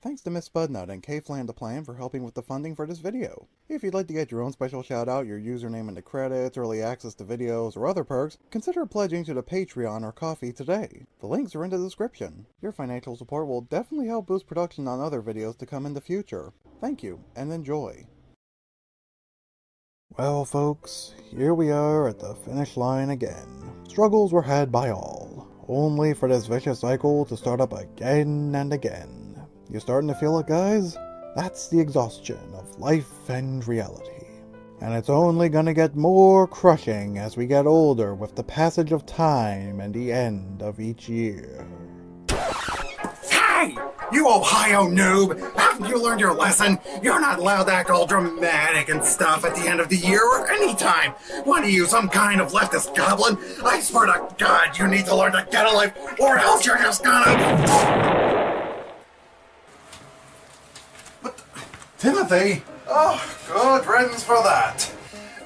Thanks to Miss Spudnut and KFlandThePlan for helping with the funding for this video. If you'd like to get your own special shout out, your username in the credits, early access to videos, or other perks, consider pledging to the Patreon or Ko-fi today. The links are in the description. Your financial support will definitely help boost production on other videos to come in the future. Thank you, and enjoy. Well folks, here we are at the finish line again. Struggles were had by all, only for this vicious cycle to start up again and again. You starting to feel it, guys? That's the exhaustion of life and reality. And it's only gonna get more crushing as we get older with the passage of time and the end of each year. Hey! You Ohio noob! Haven't you learned your lesson? You're not allowed to act all dramatic and stuff at the end of the year or any time. What are you, some kind of leftist goblin? I swear to God, you need to learn to get a life, or else you're just gonna... Timothy? Oh, good riddance for that.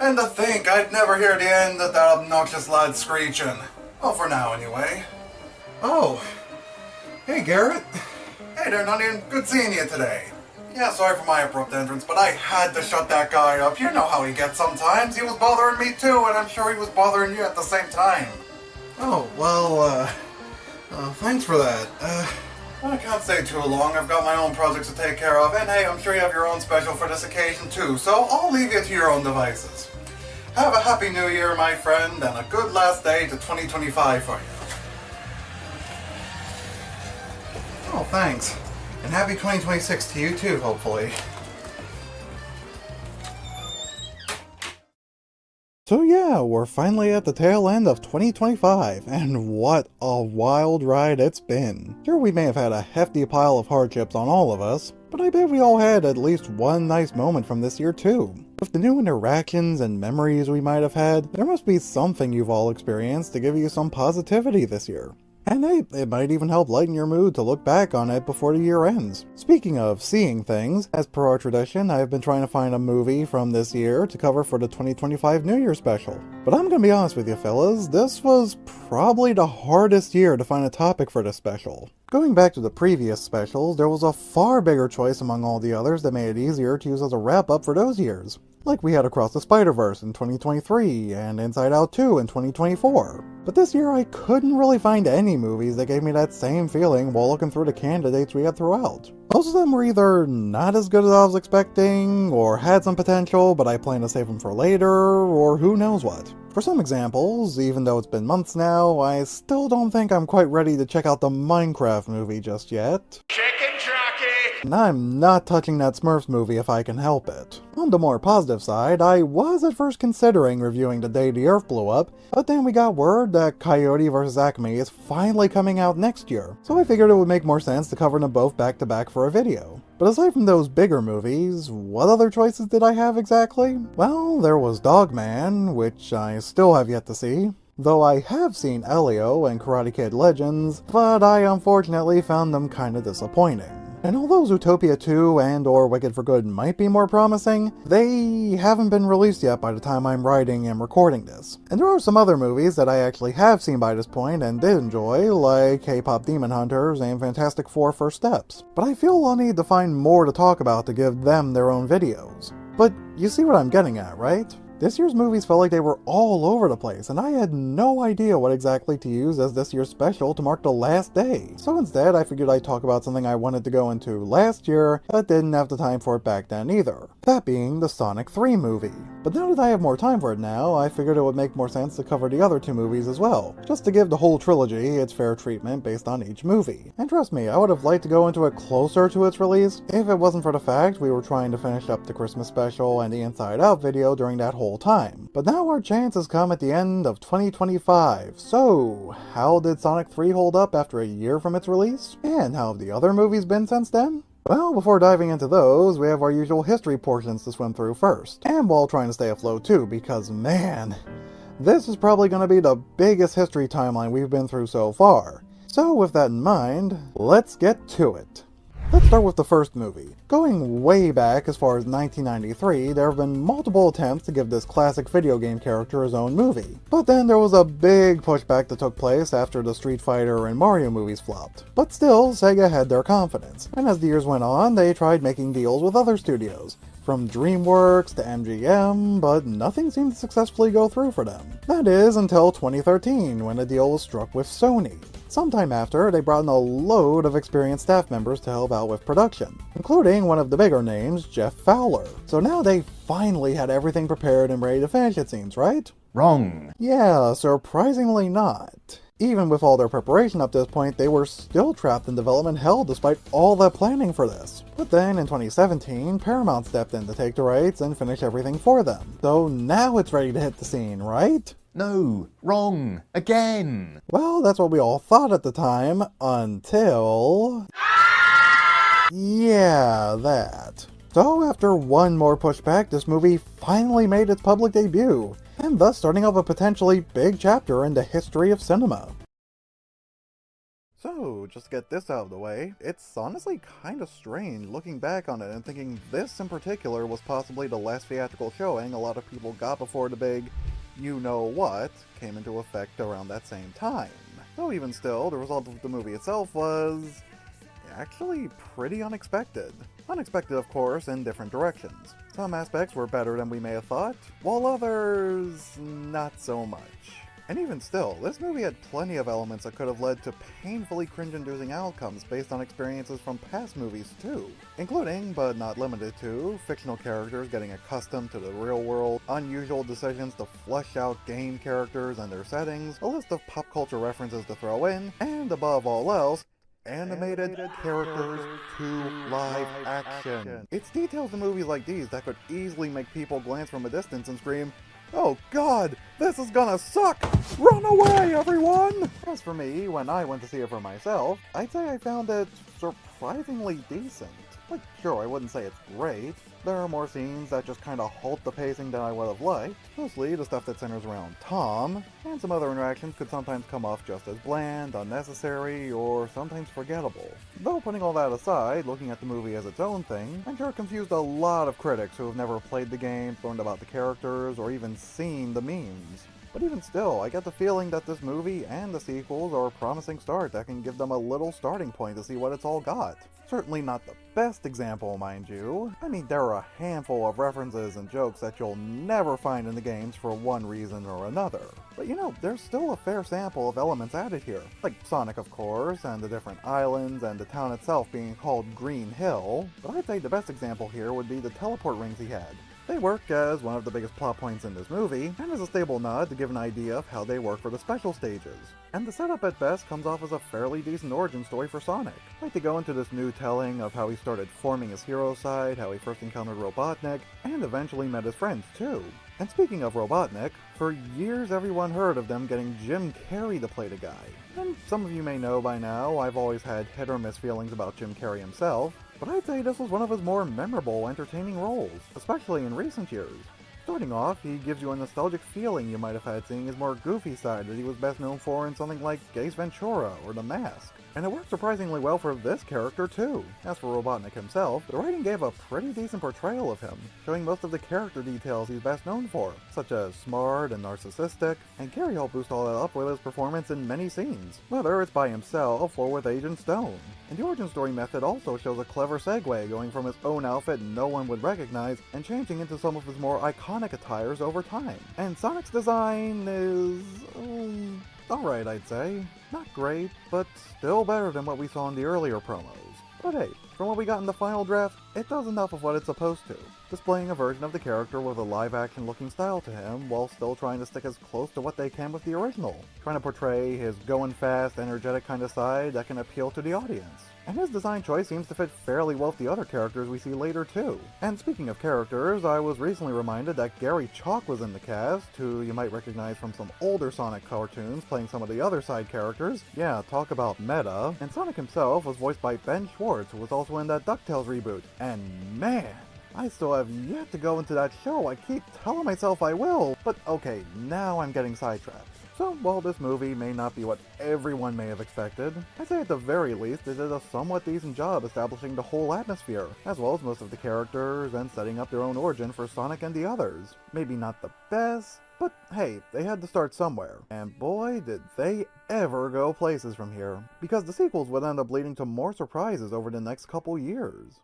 And to think I'd never hear the end of that obnoxious lad screeching. Well, for now, anyway. Oh. Hey, Garrett. Hey there, Nunian. Good seeing you today. Yeah, sorry for my abrupt entrance, but I had to shut that guy up. You know how he gets sometimes. He was bothering me too, and I'm sure he was bothering you at the same time. Oh, well, thanks for that. I can't stay too long. I've got my own projects to take care of, and hey, I'm sure you have your own special for this occasion too, so I'll leave you to your own devices. Have a happy new year, my friend, and a good last day to 2025 for you. Oh, thanks. And happy 2026 to you too, hopefully. So yeah, we're finally at the tail end of 2025, and what a wild ride it's been. Sure, we may have had a hefty pile of hardships on all of us, but I bet we all had at least one nice moment from this year too. With the new interactions and memories we might have had, there must be something you've all experienced to give you some positivity this year. And hey, it might even help lighten your mood to look back on it before the year ends. Speaking of seeing things, as per our tradition, I've been trying to find a movie from this year to cover for the 2025 New Year special. But I'm gonna be honest with you fellas, this was probably the hardest year to find a topic for this special. Going back to the previous specials, there was a far bigger choice among all the others that made it easier to use as a wrap-up for those years. Like we had Across the Spider-Verse in 2023, and Inside Out 2 in 2024. But this year I couldn't really find any movies that gave me that same feeling while looking through the candidates we had throughout. Most of them were either not as good as I was expecting, or had some potential but I plan to save them for later, or who knows what. For some examples, even though it's been months now, I still don't think I'm quite ready to check out the Minecraft movie just yet. Chicken jockey! And I'm not touching that Smurfs movie if I can help it. On the more positive side, I was at first considering reviewing The Day the Earth Blew Up, but then we got word that Coyote vs. Acme is finally coming out next year, so I figured it would make more sense to cover them both back to back for a video. But aside from those bigger movies, what other choices did I have exactly? Well, there was Dogman, which I still have yet to see. Though I have seen Elio and Karate Kid Legends, but I unfortunately found them kinda disappointing. And although Zootopia 2 and or Wicked for Good might be more promising, they haven't been released yet by the time I'm writing and recording this. And there are some other movies that I actually have seen by this point and did enjoy, like K-Pop Demon Hunters and Fantastic Four First Steps. But I feel I'll need to find more to talk about to give them their own videos. But you see what I'm getting at, right? This year's movies felt like they were all over the place, and I had no idea what exactly to use as this year's special to mark the last day. So instead, I figured I'd talk about something I wanted to go into last year, but didn't have the time for it back then either. That being the Sonic 3 movie. But now that I have more time for it now, I figured it would make more sense to cover the other two movies as well, just to give the whole trilogy its fair treatment based on each movie. And trust me, I would have liked to go into it closer to its release, if it wasn't for the fact we were trying to finish up the Christmas special and the Inside Out video during that whole time. But now our chance has come at the end of 2025, so how did Sonic 3 hold up after a year from its release? And how have the other movies been since then? Well, before diving into those, we have our usual history portions to swim through first. And while trying to stay afloat too, because man, this is probably going to be the biggest history timeline we've been through so far. So with that in mind, let's get to it. Let's start with the first movie. Going way back as far as 1993, there have been multiple attempts to give this classic video game character his own movie. But then there was a big pushback that took place after the Street Fighter and Mario movies flopped. But still, Sega had their confidence, and as the years went on, they tried making deals with other studios, from DreamWorks to MGM, but nothing seemed to successfully go through for them. That is, until 2013, when a deal was struck with Sony. Sometime after, they brought in a load of experienced staff members to help out with production, including one of the bigger names, Jeff Fowler. So now they finally had everything prepared and ready to finish, it seems, right? Wrong. Yeah, surprisingly not. Even with all their preparation up to this point, they were still trapped in development hell despite all the planning for this. But then in 2017, Paramount stepped in to take the rights and finish everything for them. So now it's ready to hit the scene, right? No. Wrong. Again. Well, that's what we all thought at the time, until... yeah, that. So after one more pushback, this movie finally made its public debut, and thus starting off a potentially big chapter in the history of cinema. So, just to get this out of the way, it's honestly kind of strange looking back on it and thinking this in particular was possibly the last theatrical showing a lot of people got before the big you-know-what came into effect around that same time. Though even still, the result of the movie itself was actually pretty unexpected. Unexpected, of course, in different directions. Some aspects were better than we may have thought, while others not so much. And even still, this movie had plenty of elements that could have led to painfully cringe-inducing outcomes based on experiences from past movies too, including, but not limited to, fictional characters getting accustomed to the real world, unusual decisions to flesh out game characters and their settings, a list of pop culture references to throw in, and above all else, animated characters to live action. It's details in movies like these that could easily make people glance from a distance and scream, "Oh god, this is gonna suck! Run away, everyone!" As for me, when I went to see it for myself, I'd say I found it surprisingly decent. Like, sure, I wouldn't say it's great. There are more scenes that just kinda halt the pacing than I would have liked, mostly the stuff that centers around Tom, and some other interactions could sometimes come off just as bland, unnecessary, or sometimes forgettable. Though putting all that aside, looking at the movie as its own thing, I'm sure it confused a lot of critics who have never played the game, learned about the characters, or even seen the memes. But even still, I get the feeling that this movie and the sequels are a promising start that can give them a little starting point to see what it's all got. Certainly not the best example, mind you. I mean, there are a handful of references and jokes that you'll never find in the games for one reason or another. But you know, there's still a fair sample of elements added here. Like Sonic, of course, and the different islands, and the town itself being called Green Hill. But I'd say the best example here would be the teleport rings he had. They work as one of the biggest plot points in this movie, and as a stable nod to give an idea of how they work for the special stages. And the setup at best comes off as a fairly decent origin story for Sonic. Like to go into this new telling of how he started forming his hero side, how he first encountered Robotnik, and eventually met his friends too. And speaking of Robotnik, for years everyone heard of them getting Jim Carrey to play the guy. And some of you may know by now, I've always had hit or miss feelings about Jim Carrey himself, but I'd say this was one of his more memorable, entertaining roles, especially in recent years. Starting off, he gives you a nostalgic feeling you might have had seeing his more goofy side that he was best known for in something like Ace Ventura or The Mask. And it worked surprisingly well for this character too. As for Robotnik himself, the writing gave a pretty decent portrayal of him, showing most of the character details he's best known for, such as smart and narcissistic, and Carrey helped boost all that up with his performance in many scenes, whether it's by himself or with Agent Stone. And the origin story method also shows a clever segue, going from his own outfit no one would recognize and changing into some of his more iconic attires over time. And Sonic's design is... alright, I'd say. Not great, but still better than what we saw in the earlier promos. But hey, from what we got in the final draft, it does enough of what it's supposed to, displaying a version of the character with a live-action looking style to him, while still trying to stick as close to what they can with the original, trying to portray his going fast, energetic kind of side that can appeal to the audience. And his design choice seems to fit fairly well with the other characters we see later too. And speaking of characters, I was recently reminded that Gary Chalk was in the cast, who you might recognize from some older Sonic cartoons playing some of the other side characters. Yeah, talk about meta. And Sonic himself was voiced by Ben Schwartz, who was also in that DuckTales reboot. And man, I still have yet to go into that show. I keep telling myself I will, but okay, now I'm getting sidetracked. So while this movie may not be what everyone may have expected, I'd say at the very least it did a somewhat decent job establishing the whole atmosphere, as well as most of the characters and setting up their own origin for Sonic and the others. Maybe not the best, but hey, they had to start somewhere. And boy, did they ever go places from here, because the sequels would end up leading to more surprises over the next couple years.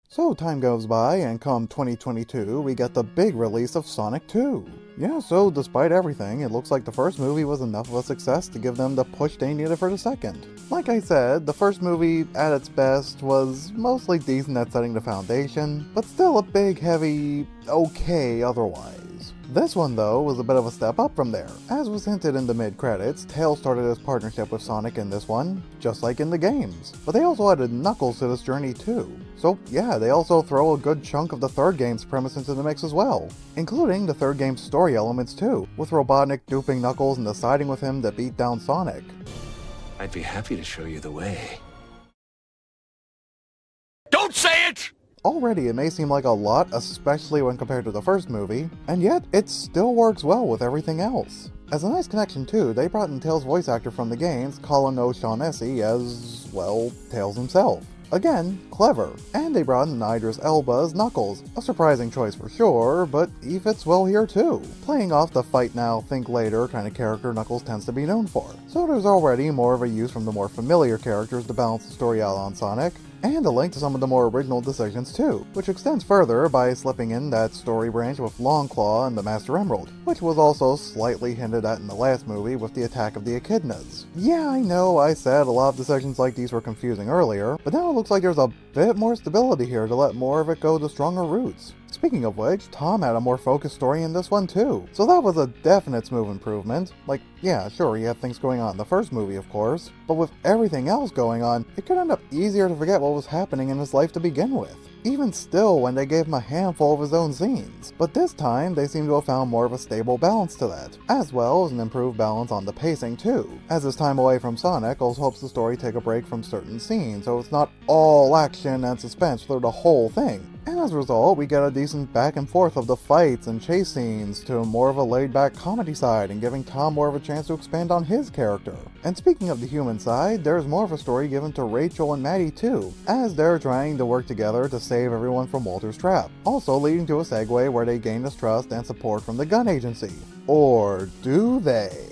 So time goes by, and come 2022, we get the big release of Sonic 2. Yeah, so despite everything, it looks like the first movie was enough of a success to give them the push they needed for the second. Like I said, the first movie, at its best, was mostly decent at setting the foundation, but still a big, heavy, okay otherwise. This one, though, was a bit of a step up from there. As was hinted in the mid-credits, Tails started his partnership with Sonic in this one, just like in the games. But they also added Knuckles to this journey too. So yeah, they also throw a good chunk of the third game's premise into the mix as well, including the third game's story elements too, with Robotnik duping Knuckles and deciding with him to beat down Sonic. I'd be happy to show you the way. Don't say it! Already, it may seem like a lot, especially when compared to the first movie, and yet it still works well with everything else. As a nice connection too, they brought in Tails' voice actor from the games, Colin O'Shaughnessy, as, well, Tails himself. Again, clever. And they brought in Idris Elba as Knuckles, a surprising choice for sure, but he fits well here too, playing off the fight now, think later kind of character Knuckles tends to be known for. So there's already more of a use from the more familiar characters to balance the story out on Sonic, and a link to some of the more original decisions too, which extends further by slipping in that story branch with Longclaw and the Master Emerald, which was also slightly hinted at in the last movie with the attack of the Echidnas. Yeah, I know I said a lot of decisions like these were confusing earlier, but now it looks like there's a bit more stability here to let more of it go to stronger roots. Speaking of which, Tom had a more focused story in this one too, so that was a definite smooth improvement. Like, yeah, sure, he had things going on in the first movie, of course, but with everything else going on, it could end up easier to forget what was happening in his life to begin with. Even still when they gave him a handful of his own scenes, but this time they seem to have found more of a stable balance to that, as well as an improved balance on the pacing too, as his time away from Sonic also helps the story take a break from certain scenes, so it's not all action and suspense through the whole thing. And as a result, we get a decent back and forth of the fights and chase scenes to more of a laid-back comedy side and giving Tom more of a chance to expand on his character. And speaking of the human side, there's more of a story given to Rachel and Maddie too, as they're trying to work together to save everyone from Walter's trap, also leading to a segue where they gain his trust and support from the gun agency. Or do they?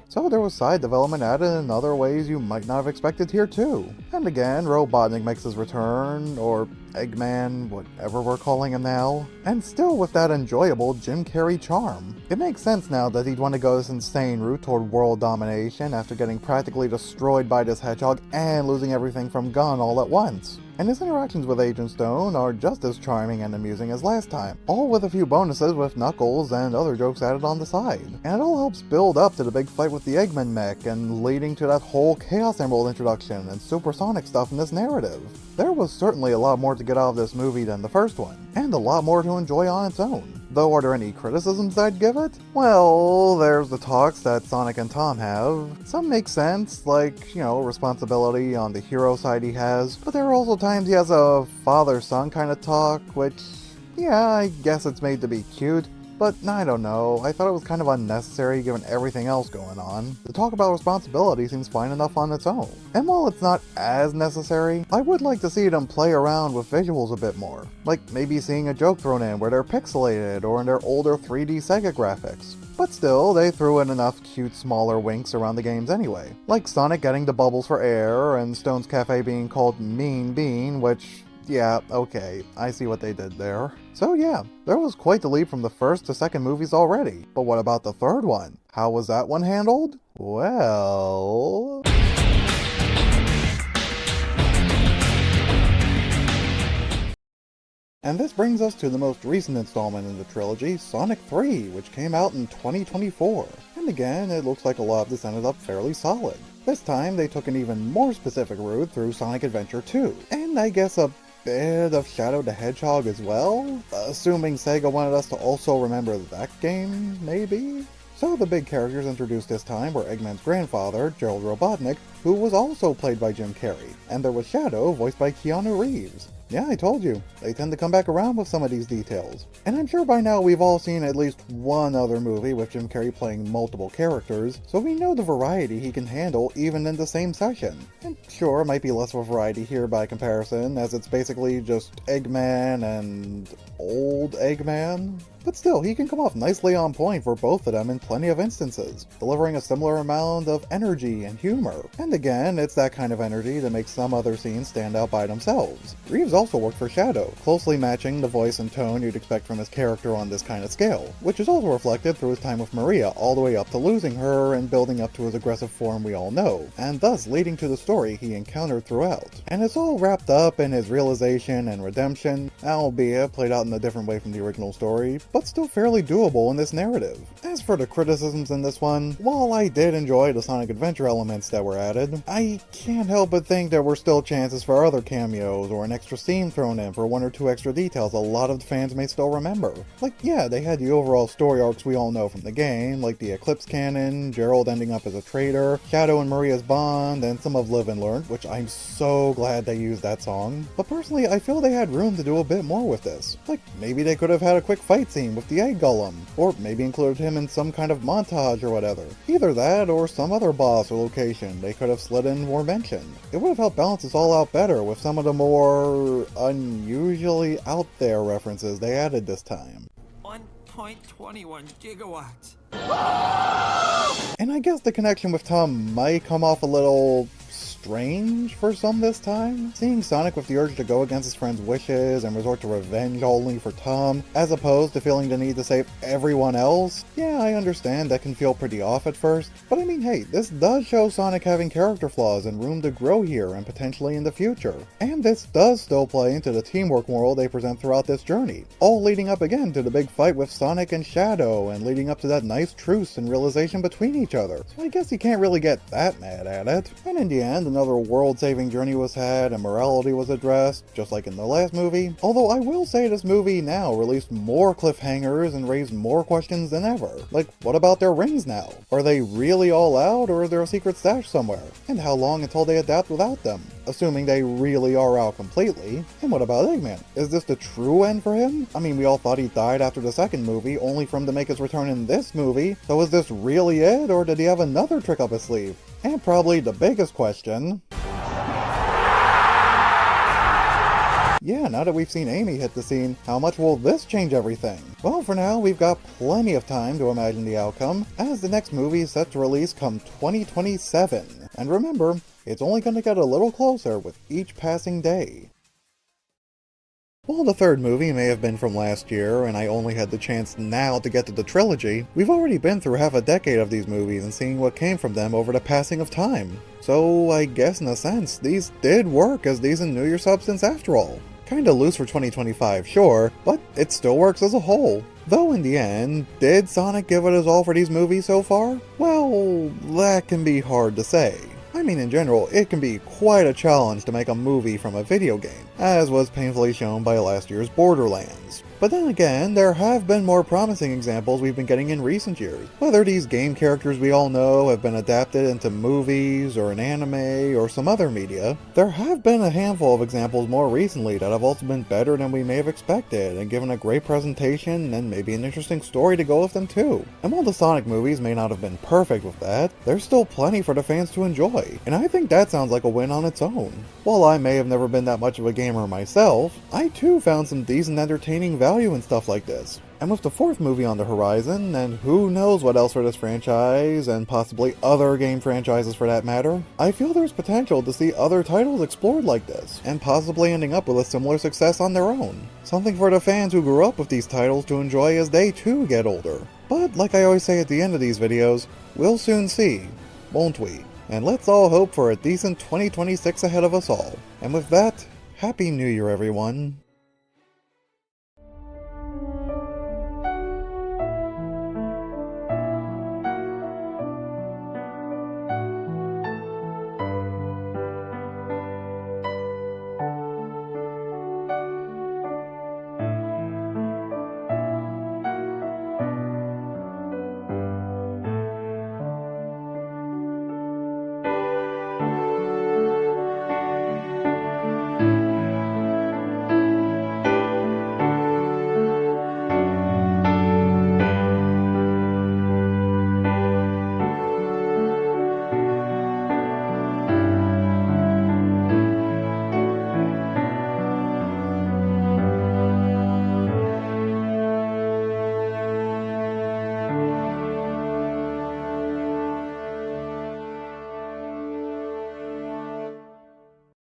So there was side development added in other ways you might not have expected here too. And again, Robotnik makes his return, or Eggman, whatever we're calling him now, and still with that enjoyable Jim Carrey charm. It makes sense now that he'd want to go this insane route toward world domination after getting practically destroyed by this hedgehog and losing everything from Gun all at once. And his interactions with Agent Stone are just as charming and amusing as last time, all with a few bonuses with Knuckles and other jokes added on the side. And it all helps build up to the big fight with the Eggman mech and leading to that whole Chaos Emerald introduction and supersonic stuff in this narrative. There was certainly a lot more to get out of this movie than the first one, and a lot more to enjoy on its own. Though are there any criticisms I'd give it? Well, there's the talks that Sonic and Tom have. Some make sense, like, responsibility on the hero side he has, but there are also times he has a father-son kind of talk, which, yeah, I guess it's made to be cute. But I don't know, I thought it was kind of unnecessary given everything else going on. The talk about responsibility seems fine enough on its own. And while it's not as necessary, I would like to see them play around with visuals a bit more. Like maybe seeing a joke thrown in where they're pixelated or in their older 3D Sega graphics. But still, they threw in enough cute smaller winks around the games anyway. Like Sonic getting the bubbles for air and Stone's Cafe being called Mean Bean, which... yeah, okay, I see what they did there. So yeah, there was quite the leap from the first to second movies already. But what about the third one? How was that one handled? Well... And this brings us to the most recent installment in the trilogy, Sonic 3, which came out in 2024. And again, it looks like a lot of this ended up fairly solid. This time, they took an even more specific route through Sonic Adventure 2, and I guess a bit of Shadow the Hedgehog as well? Assuming Sega wanted us to also remember that game, maybe? So the big characters introduced this time were Eggman's grandfather, Gerald Robotnik, who was also played by Jim Carrey, and there was Shadow, voiced by Keanu Reeves. Yeah, I told you, they tend to come back around with some of these details. And I'm sure by now we've all seen at least one other movie with Jim Carrey playing multiple characters, so we know the variety he can handle even in the same session. And sure, it might be less of a variety here by comparison, as it's basically just Eggman and old Eggman. But still, he can come off nicely on point for both of them in plenty of instances, delivering a similar amount of energy and humor. And again, it's that kind of energy that makes some other scenes stand out by themselves. Reeves also worked for Shadow, closely matching the voice and tone you'd expect from his character on this kind of scale, which is also reflected through his time with Maria all the way up to losing her and building up to his aggressive form we all know, and thus leading to the story he encountered throughout. And it's all wrapped up in his realization and redemption, albeit played out in a different way from the original story, but still fairly doable in this narrative. As for the criticisms in this one, while I did enjoy the Sonic Adventure elements that were added, I can't help but think there were still chances for other cameos or an extra scene thrown in for one or two extra details a lot of the fans may still remember. Like, yeah, they had the overall story arcs we all know from the game, like the Eclipse canon, Gerald ending up as a traitor, Shadow and Maria's bond, and some of Live and Learn, which I'm so glad they used that song. But personally, I feel they had room to do a bit more with this. Like, maybe they could have had a quick fight scene with the Egg Golem, or maybe included him in some kind of montage or whatever. Either that or some other boss or location they could have slid in or mentioned. It would have helped balance this all out better with some of the more unusually out there references they added this time. 1.21 gigawatts. And I guess the connection with Tom might come off a little strange for some this time. Seeing Sonic with the urge to go against his friend's wishes and resort to revenge only for Tom, as opposed to feeling the need to save everyone else. Yeah, I understand that can feel pretty off at first, but I mean, hey, this does show Sonic having character flaws and room to grow here and potentially in the future. And this does still play into the teamwork moral they present throughout this journey, all leading up again to the big fight with Sonic and Shadow, and leading up to that nice truce and realization between each other. So I guess you can't really get that mad at it. And in the end, another world-saving journey was had and morality was addressed, just like in the last movie. Although I will say this movie now released more cliffhangers and raised more questions than ever. Like, what about their rings now? Are they really all out, or is there a secret stash somewhere? And how long until they adapt without them? Assuming they really are out completely. And what about Eggman? Is this the true end for him? I mean, we all thought he died after the second movie, only for him to make his return in this movie. So is this really it, or did he have another trick up his sleeve? And probably the biggest question, yeah, now that we've seen Amy hit the scene, how much will this change everything? Well, for now, we've got plenty of time to imagine the outcome, as the next movie is set to release come 2027. And remember, it's only going to get a little closer with each passing day. While the third movie may have been from last year, and I only had the chance now to get to the trilogy, we've already been through half a decade of these movies and seeing what came from them over the passing of time. So I guess in a sense, these did work as decent New Year substance after all. Kinda loose for 2025, sure, but it still works as a whole. Though in the end, did Sonic give it his all for these movies so far? Well, that can be hard to say. I mean, in general, it can be quite a challenge to make a movie from a video game, as was painfully shown by last year's Borderlands. But then again, there have been more promising examples we've been getting in recent years. Whether these game characters we all know have been adapted into movies, or an anime, or some other media, there have been a handful of examples more recently that have also been better than we may have expected, and given a great presentation and maybe an interesting story to go with them too. And while the Sonic movies may not have been perfect with that, there's still plenty for the fans to enjoy, and I think that sounds like a win on its own. While I may have never been that much of a gamer myself, I too found some decent entertaining value in stuff like this. And with the fourth movie on the horizon, and who knows what else for this franchise, and possibly other game franchises for that matter, I feel there's potential to see other titles explored like this, and possibly ending up with a similar success on their own. Something for the fans who grew up with these titles to enjoy as they too get older. But like I always say at the end of these videos, we'll soon see, won't we? And let's all hope for a decent 2026 ahead of us all. And with that, Happy New Year everyone.